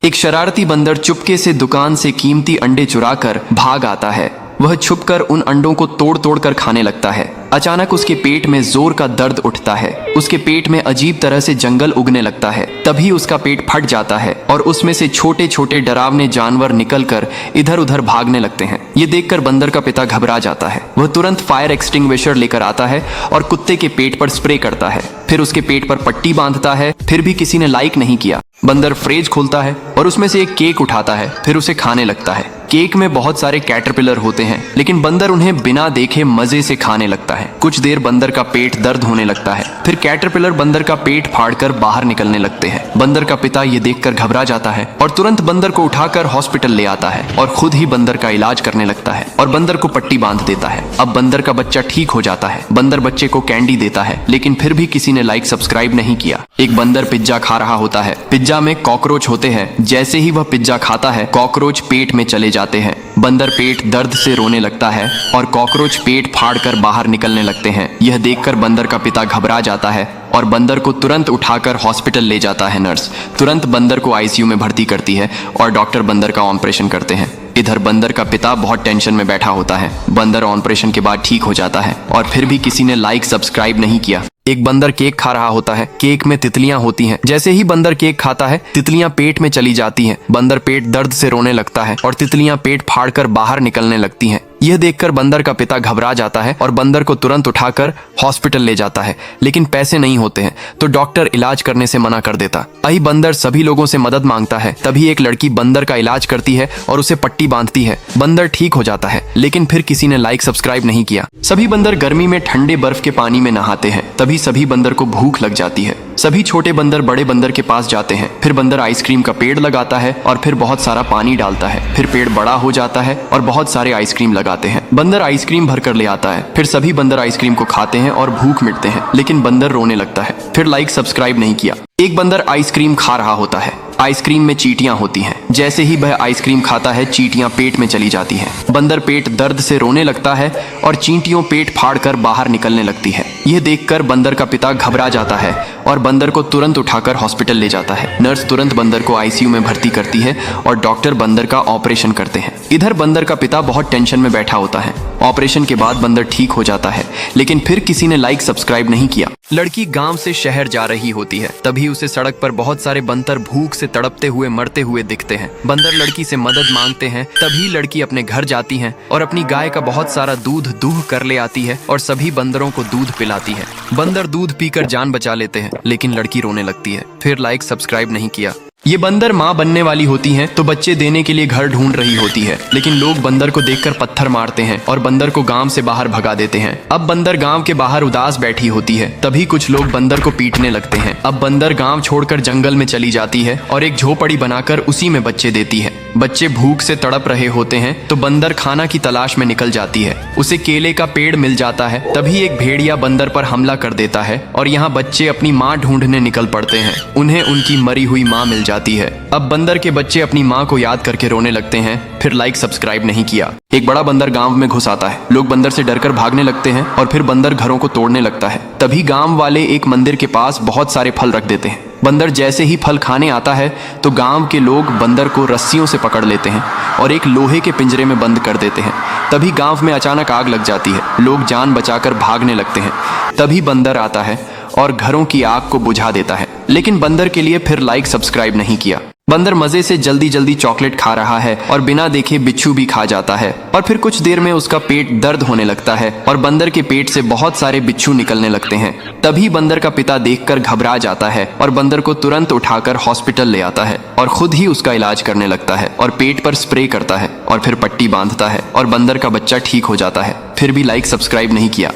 एक शरारती बंदर चुपके से दुकान से कीमती अंडे चुराकर भाग आता है। वह छुपकर उन अंडों को तोड़ तोड़ कर खाने लगता है। अचानक उसके पेट में जोर का दर्द उठता है। उसके पेट में अजीब तरह से जंगल उगने लगता है। तभी उसका पेट फट जाता है और उसमें से छोटे छोटे डरावने जानवर निकलकर इधर उधर भागने लगते हैं। ये देखकर बंदर का पिता घबरा जाता है। वह तुरंत फायर एक्सटिंग्विशर लेकर आता है और कुत्ते के पेट पर स्प्रे करता है। फिर उसके पेट पर पट्टी बांधता है। फिर भी किसी ने लाइक नहीं किया। बंदर फ्रिज खोलता है और उसमें से एक केक उठाता है। फिर उसे खाने लगता है। केक में बहुत सारे कैटरपिलर होते हैं, लेकिन बंदर उन्हें बिना देखे मजे से खाने लगता है। कुछ देर बंदर का पेट दर्द होने लगता है। फिर कैटरपिलर बंदर का पेट फाड़कर बाहर निकलने लगते हैं। बंदर का पिता ये देखकर घबरा जाता है और तुरंत बंदर को उठाकर हॉस्पिटल ले आता है और खुद ही बंदर का इलाज करने लगता है और बंदर को पट्टी बांध देता है। अब बंदर का बच्चा ठीक हो जाता है। बंदर बच्चे को कैंडी देता है, लेकिन फिर भी किसी ने लाइक सब्सक्राइब नहीं किया। एक बंदर पिज्जा खा रहा होता है। पिज्जा में कॉकरोच होते हैं। जैसे ही वह पिज्जा खाता है, कॉकरोच पेट में चले जाते हैं। बंदर पेट दर्द से रोने लगता है और कॉकरोच पेट फाड़कर बाहर निकलने लगते हैं। यह देखकर बंदर का पिता घबरा जाता है और बंदर को तुरंत उठाकर हॉस्पिटल ले जाता है। नर्स तुरंत बंदर को आईसीयू में भर्ती करती है और डॉक्टर बंदर का ऑपरेशन करते हैं। इधर बंदर का पिता बहुत टेंशन में बैठा होता है। बंदर ऑपरेशन के बाद ठीक हो जाता है और फिर भी किसी ने लाइक सब्सक्राइब नहीं किया। एक बंदर केक खा रहा होता है। केक में तितलियां होती हैं। जैसे ही बंदर केक खाता है, तितलियां पेट में चली जाती हैं। बंदर पेट दर्द से रोने लगता है और तितलियां पेट फाड़कर बाहर निकलने लगती हैं। यह देखकर बंदर का पिता घबरा जाता है और बंदर को तुरंत उठाकर हॉस्पिटल ले जाता है, लेकिन पैसे नहीं होते हैं तो डॉक्टर इलाज करने से मना कर देता। वही बंदर सभी लोगों से मदद मांगता है। तभी एक लड़की बंदर का इलाज करती है और उसे पट्टी बांधती है। बंदर ठीक हो जाता है, लेकिन फिर किसी ने लाइक सब्सक्राइब नहीं किया। सभी बंदर गर्मी में ठंडे बर्फ के पानी में नहाते हैं। तभी सभी बंदर को भूख लग जाती है। सभी छोटे बंदर बड़े बंदर के पास जाते हैं। फिर बंदर आइसक्रीम का पेड़ लगाता है और फिर बहुत सारा पानी डालता है। फिर पेड़ बड़ा हो जाता है और बहुत सारे आइसक्रीम लगाते हैं। बंदर आइसक्रीम भर कर ले आता है। फिर सभी बंदर आइसक्रीम को खाते हैं और भूख मिटते हैं, लेकिन बंदर रोने लगता है। फिर लाइक सब्सक्राइब नहीं किया। एक बंदर आइसक्रीम खा रहा होता है। आइसक्रीम में चींटियां होती हैं। जैसे ही वह आइसक्रीम खाता है, चींटियां पेट में चली जाती हैं। बंदर पेट दर्द से रोने लगता है और चींटियों पेट फाड़कर बाहर निकलने लगती है। यह देखकर बंदर का पिता घबरा जाता है और बंदर को तुरंत उठाकर हॉस्पिटल ले जाता है। नर्स तुरंत बंदर को आईसीयू में भर्ती करती है और डॉक्टर बंदर का ऑपरेशन करते हैं। इधर बंदर का पिता बहुत टेंशन में बैठा होता है। ऑपरेशन के बाद बंदर ठीक हो जाता है, लेकिन फिर किसी ने लाइक सब्सक्राइब नहीं किया। लड़की गांव से शहर जा रही होती है। तभी उसे सड़क पर बहुत सारे बंदर भूख से तड़पते हुए मरते हुए दिखते हैं। बंदर लड़की से मदद मांगते हैं। तभी लड़की अपने घर जाती है और अपनी गाय का बहुत सारा दूध दूह कर ले आती है और सभी बंदरों को दूध पिलाती है। बंदर दूध पीकर जान बचा लेते हैं, लेकिन लड़की रोने लगती है। फिर लाइक सब्सक्राइब नहीं किया। ये बंदर माँ बनने वाली होती हैं, तो बच्चे देने के लिए घर ढूंढ रही होती है, लेकिन लोग बंदर को देखकर पत्थर मारते हैं और बंदर को गांव से बाहर भगा देते हैं। अब बंदर गांव के बाहर उदास बैठी होती है। तभी कुछ लोग बंदर को पीटने लगते हैं। अब बंदर गांव छोड़कर जंगल में चली जाती है और एक झोपड़ी बनाकर उसी में बच्चे देती है। बच्चे भूख से तड़प रहे होते हैं, तो बंदर खाना की तलाश में निकल जाती है। उसे केले का पेड़ मिल जाता है। तभी एक भेड़िया बंदर पर हमला कर देता है और यहाँ बच्चे अपनी माँ ढूंढने निकल पड़ते हैं। उन्हें उनकी मरी हुई माँ मिल जाती है। अब बंदर के बच्चे अपनी माँ को याद करके रोने लगते हैं। फिर लाइक सब्सक्राइब नहीं किया। एक बड़ा बंदर गांव में घुस आता है। लोग बंदर से डरकर भागने लगते हैं और फिर बंदर घरों को तोड़ने लगता है। तभी गांव वाले एक मंदिर के पास बहुत सारे फल रख देते हैं। बंदर जैसे ही फल खाने आता है, तो गांव के लोग बंदर को रस्सियों से पकड़ लेते हैं और एक लोहे के पिंजरे में बंद कर देते हैं। तभी गांव में अचानक आग लग जाती है। लोग जान बचाकर भागने लगते हैं। तभी बंदर आता है और घरों की आग को बुझा देता है, लेकिन बंदर के लिए फिर लाइक सब्सक्राइब नहीं किया। बंदर मजे से जल्दी जल्दी चॉकलेट खा रहा है और बिना देखे बिच्छू भी खा जाता है और फिर कुछ देर में उसका पेट दर्द होने लगता है और बंदर के पेट से बहुत सारे बिच्छू निकलने लगते हैं। तभी बंदर का पिता देखकर घबरा जाता है और बंदर को तुरंत उठाकर हॉस्पिटल ले आता है और खुद ही उसका इलाज करने लगता है और पेट पर स्प्रे करता है और फिर पट्टी बांधता है और बंदर का बच्चा ठीक हो जाता है। फिर भी लाइक सब्सक्राइब नहीं किया।